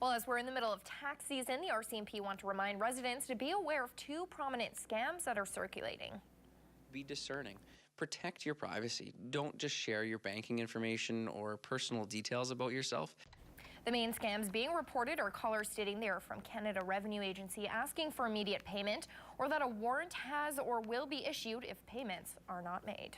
Well, as we're in the middle of tax season, the RCMP want to remind residents to be aware of two prominent scams that are circulating. Be discerning. Protect your privacy. Don't just share your banking information or personal details about yourself. The main scams being reported are callers stating they are from Canada Revenue Agency asking for immediate payment, or that a warrant has or will be issued if payments are not made.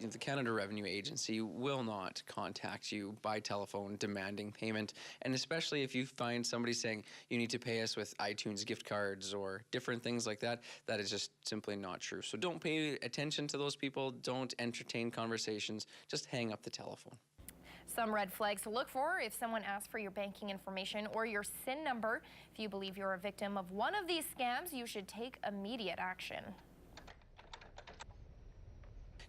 The Canada Revenue Agency will not contact you by telephone demanding payment, and especially if you find somebody saying you need to pay us with iTunes gift cards or different things like that, that is just simply not true. So don't pay attention to those people, don't entertain conversations, just hang up the telephone. Some red flags to look for if someone asks for your banking information or your SIN number. If you believe you're a victim of one of these scams, you should take immediate action.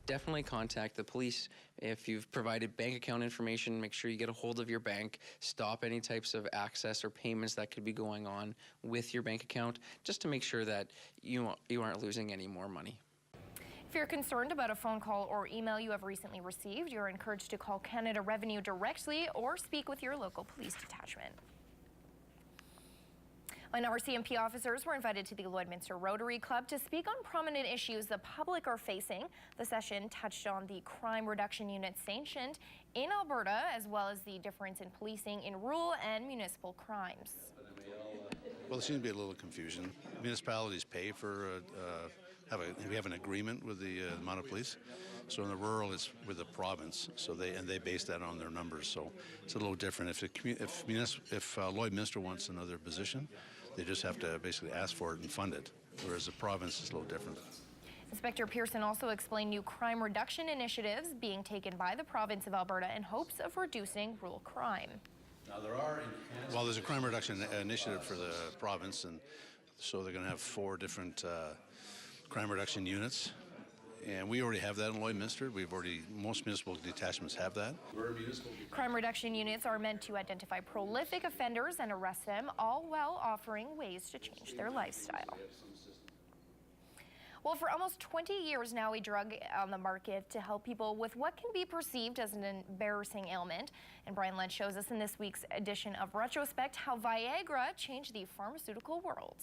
Definitely contact the police. If you've provided bank account information, make sure you get a hold of your bank. Stop any types of access or payments that could be going on with your bank account, just to make sure that you aren't losing any more money. If you're concerned about a phone call or email you have recently received, you're encouraged to call Canada Revenue directly or speak with your local police detachment. And RCMP officers were invited to the Lloydminster Rotary Club to speak on prominent issues the public are facing. The session touched on the crime reduction units sanctioned in Alberta, as well as the difference in policing in rural and municipal crimes. Well, there seems to be a little confusion. Municipalities pay for, we have an agreement with the amount of police. So in the rural, it's with the province. So they base that on their numbers. So it's a little different. If Lloydminster wants another position, they just have to basically ask for it and fund it. Whereas the province is a little different. Inspector Pearson also explained new crime reduction initiatives being taken by the province of Alberta in hopes of reducing rural crime. Now there's a crime reduction initiative for the province, and so they're going to have 4 different crime reduction units. And we already have that in Lloydminster. Most municipal detachments have that. Crime reduction units are meant to identify prolific offenders and arrest them, all while offering ways to change their lifestyle. Well, for almost 20 years now, a drug on the market to help people with what can be perceived as an embarrassing ailment. And Brian Lentz shows us in this week's edition of Retrospect how Viagra changed the pharmaceutical world.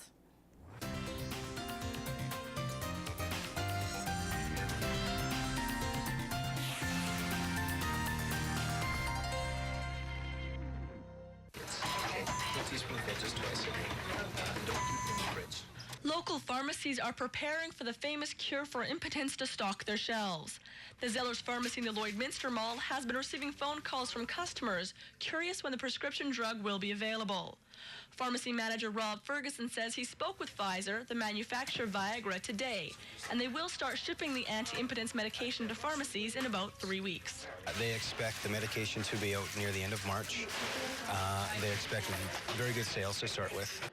Local pharmacies are preparing for the famous cure for impotence to stock their shelves. The Zellers Pharmacy in the Lloydminster Mall has been receiving phone calls from customers curious when the prescription drug will be available. Pharmacy manager Rob Ferguson says he spoke with Pfizer, the manufacturer of Viagra, today, and they will start shipping the anti-impotence medication to pharmacies in about 3 weeks. They expect the medication to be out near the end of March. They expect very good sales to start with.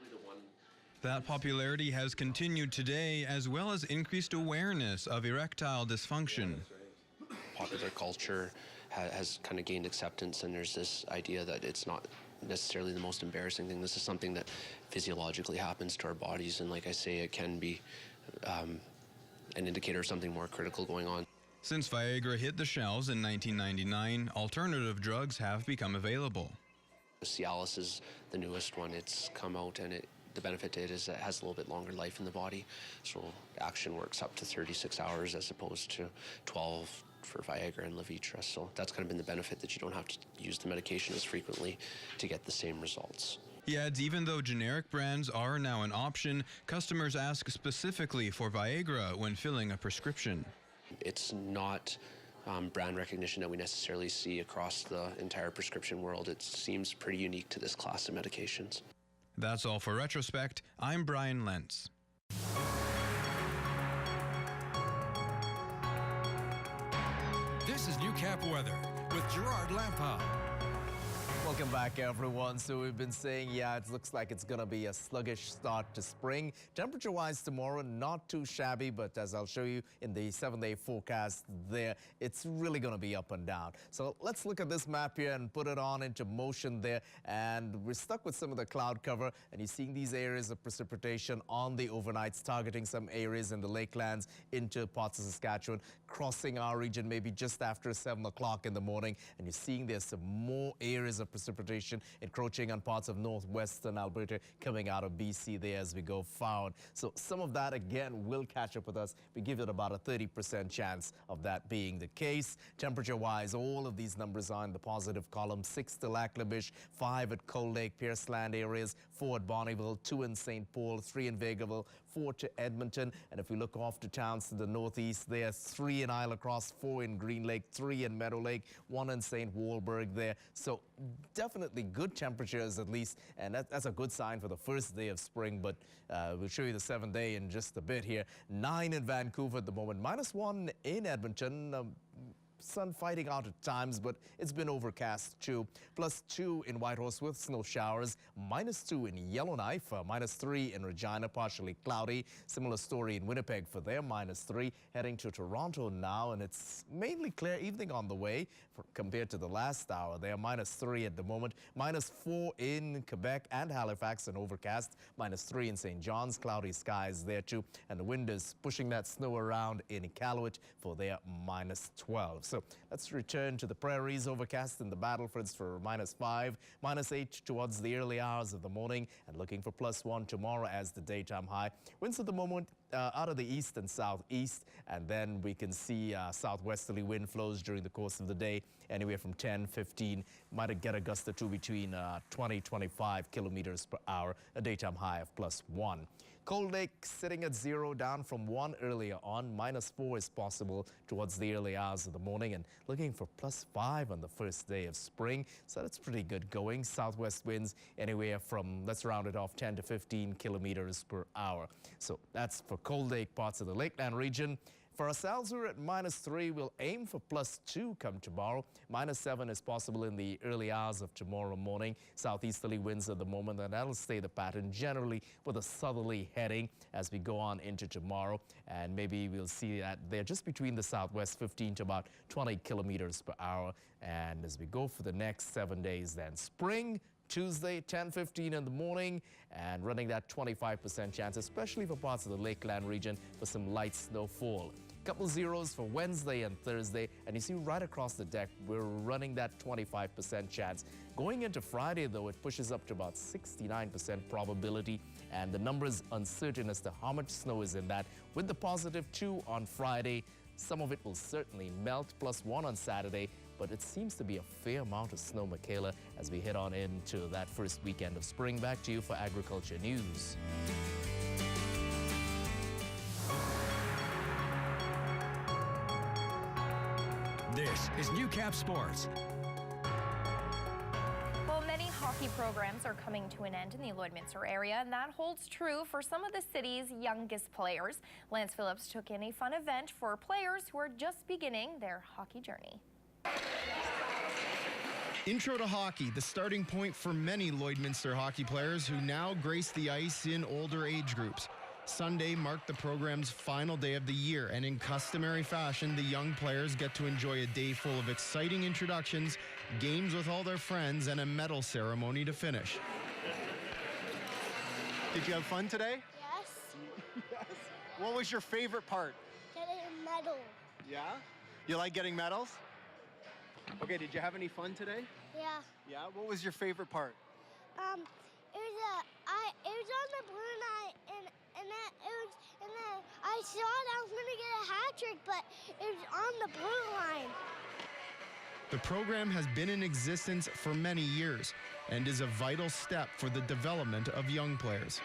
That popularity has continued today, as well as increased awareness of erectile dysfunction. Popular culture has kind of gained acceptance, and there's this idea that it's not necessarily the most embarrassing thing. This is something that physiologically happens to our bodies, and like I say, it can be an indicator of something more critical going on. Since Viagra hit the shelves in 1999, alternative drugs have become available. Cialis is the newest one. It's come out, and the benefit to it is that it has a little bit longer life in the body. So action works up to 36 hours as opposed to 12 for Viagra and Levitra. So that's kind of been the benefit, that you don't have to use the medication as frequently to get the same results. He adds even though generic brands are now an option, customers ask specifically for Viagra when filling a prescription. It's not brand recognition that we necessarily see across the entire prescription world. It seems pretty unique to this class of medications. That's all for Retrospect. I'm Brian Lentz. This is Newcap weather with Gerard Lampa. Welcome back, everyone. So we've been saying, yeah, it looks like it's going to be a sluggish start to spring. Temperature-wise tomorrow, not too shabby, but as I'll show you in the 7-day forecast there, it's really going to be up and down. So let's look at this map here and put it on into motion there. And we're stuck with some of the cloud cover, and you're seeing these areas of precipitation on the overnights, targeting some areas in the lakelands into parts of Saskatchewan, crossing our region maybe just after 7 o'clock in the morning. And you're seeing there's some more areas of precipitation precipitation encroaching on parts of northwestern Alberta, coming out of BC there as we go forward. So some of that, again, will catch up with us. We give it about a 30% chance of that being the case. Temperature-wise, all of these numbers are in the positive column. 6 to Lac-La-Biche, 5 at Cold Lake, Pierceland areas, 4 at Bonneville, 2 in St. Paul, 3 in Vegreville, 4 to Edmonton. And if we look off to towns to the northeast, there 3 in Isle Across, 4 in Green Lake, 3 in Meadow Lake, 1 in St. Walburg there. So definitely good temperatures at least, and that's a good sign for the first day of spring. But we'll show you the 7th day in just a bit here. 9 in Vancouver at the moment, -1 in Edmonton. Sun fighting out at times, but it's been overcast too. +2 in Whitehorse with snow showers. -2 in Yellowknife. -3 in Regina, partially cloudy. Similar story in Winnipeg for there, -3. Heading to Toronto now, and it's mainly clear evening on the way compared to the last hour. They are -3 at the moment. -4 in Quebec and Halifax, and overcast. -3 in St. John's, cloudy skies there too. And the wind is pushing that snow around in Iqaluit for their -12. So let's return to the prairies. Overcast in the Battlefords for -5, -8 towards the early hours of the morning, and looking for +1 tomorrow as the daytime high. Winds at the moment out of the east and southeast, and then we can see southwesterly wind flows during the course of the day, anywhere from 10, 15, might get a gust or two between 20, 25 kilometers per hour, a daytime high of +1. Cold Lake sitting at 0, down from 1 earlier on. -4 is possible towards the early hours of the morning, and looking for +5 on the first day of spring. So that's pretty good going. Southwest winds anywhere from, let's round it off, 10 to 15 kilometers per hour. So that's for Cold Lake, parts of the Lakeland region. For ourselves, we're at -3. We'll aim for +2 come tomorrow. -7 is possible in the early hours of tomorrow morning. Southeasterly winds at the moment, and that'll stay the pattern, generally with a southerly heading as we go on into tomorrow. And maybe we'll see that they're just between the southwest, 15 to about 20 kilometers per hour. And as we go for the next 7 days, then spring, Tuesday, 10:15 in the morning, and running that 25% chance, especially for parts of the Lakeland region, for some light snowfall. Couple zeros for Wednesday and Thursday, and you see right across the deck, we're running that 25% chance. Going into Friday, though, it pushes up to about 69% probability, and the number's uncertain as to how much snow is in that. With the +2 on Friday, some of it will certainly melt, +1 on Saturday, but it seems to be a fair amount of snow, Michaela, as we head on into that first weekend of spring. Back to you for Agriculture News. This is Newcap Sports. Well, many hockey programs are coming to an end in the Lloydminster area, and that holds true for some of the city's youngest players. Lance Phillips took in a fun event for players who are just beginning their hockey journey. Intro to hockey, the starting point for many Lloydminster hockey players who now grace the ice in older age groups. Sunday marked the program's final day of the year, and in customary fashion, the young players get to enjoy a day full of exciting introductions, games with all their friends, and a medal ceremony to finish. Did you have fun today? Yes. Yes. What was your favorite part? Getting a medal. Yeah? You like getting medals? Okay, did you have any fun today? Yeah. Yeah? What was your favorite part? It was on the blue line, and then I saw that I was gonna get a hat trick, but it was on the blue line. The program has been in existence for many years and is a vital step for the development of young players.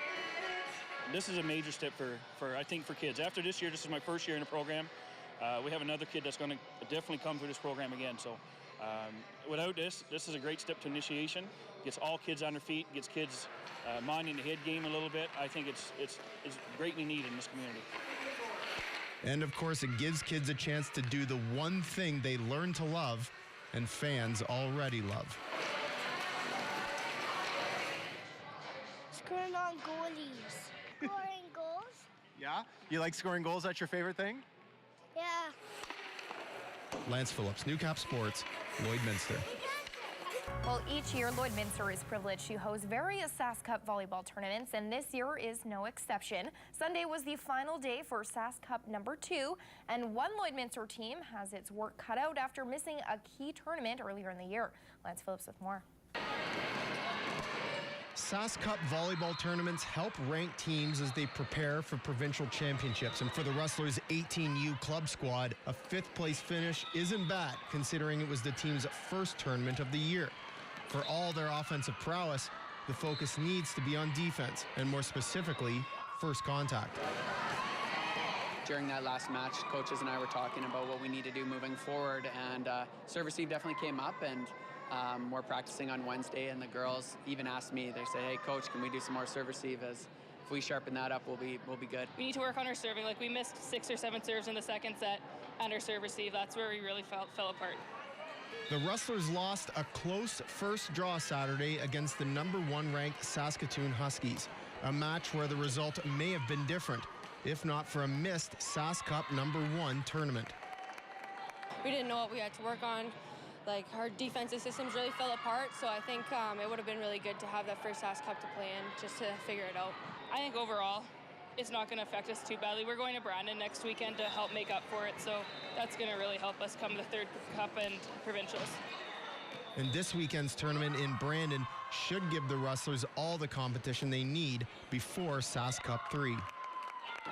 This is a major step for I think for kids. After this year, this is my first year in the program. We have another kid that's going to definitely come through this program again. So without this is a great step to initiation. Gets all kids on their feet, gets kids minding the head game a little bit. I think it's greatly needed in this community. And of course, it gives kids a chance to do the one thing they learn to love and fans already love. Scoring on goalies. Scoring goals? Yeah? You like scoring goals? That's your favorite thing? Yeah. Lance Phillips, Newcap Sports, Lloydminster. Well, each year, Lloydminster is privileged to host various SAS Cup volleyball tournaments, and this year is no exception. Sunday was the final day for SAS Cup #2, and one Lloydminster team has its work cut out after missing a key tournament earlier in the year. Lance Phillips with more. SAS Cup volleyball tournaments help rank teams as they prepare for provincial championships. And for the Rustlers' 18U club squad, a 5th place finish isn't bad, considering it was the team's first tournament of the year. For all their offensive prowess, the focus needs to be on defense, and more specifically, first contact. During that last match, coaches and I were talking about what we need to do moving forward, and serve receive definitely came up, and we're practicing on Wednesday, and the girls even asked me, they said, hey coach, can we do some more serve receive? As if we sharpen that up, we'll be good. We need to work on our serving. Like, we missed 6 or 7 serves in the second set, and our serve receive, that's where we really fell apart. The Rustlers lost a close first draw Saturday against the #1 ranked Saskatoon Huskies, a match where the result may have been different, if not for a missed SAS Cup #1 tournament. We didn't know what we had to work on. Like, our defensive systems really fell apart, so I think it would have been really good to have that first SAS Cup to play in, just to figure it out. I think overall, it's not going to affect us too badly. We're going to Brandon next weekend to help make up for it, so that's going to really help us come to the 3rd Cup and provincials. And this weekend's tournament in Brandon should give the Rustlers all the competition they need before SAS Cup 3.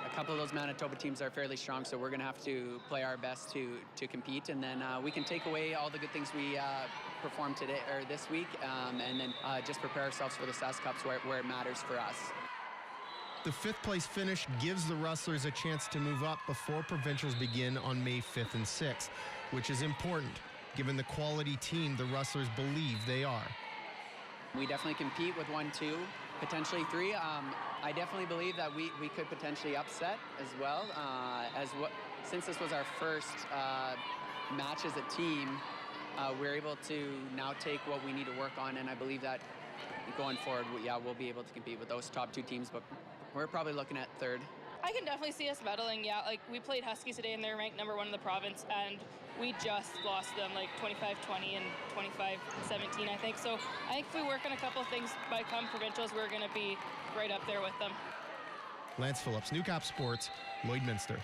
A couple of those Manitoba teams are fairly strong, so we're going to have to play our best to compete, and then we can take away all the good things we performed today or this week, and then just prepare ourselves for the SAS Cups where it matters for us. The 5th place finish gives the Rustlers a chance to move up before provincials begin on May 5th and 6th, which is important given the quality team the Rustlers believe they are. We definitely compete with 1, 2, potentially 3. I definitely believe that we could potentially upset as well. Since this was our first match as a team, we're able to now take what we need to work on, and I believe that going forward, we'll be able to compete with those top 2 teams, but we're probably looking at 3rd. I can definitely see us medaling, yeah. Like, we played Huskies today, and they're ranked #1 in the province, and we just lost them like 25-20 and 25-17, I think. So I think if we work on a couple of things by come provincials, we're going to be right up there with them. Lance Phillips, Newcap Sports, Lloydminster.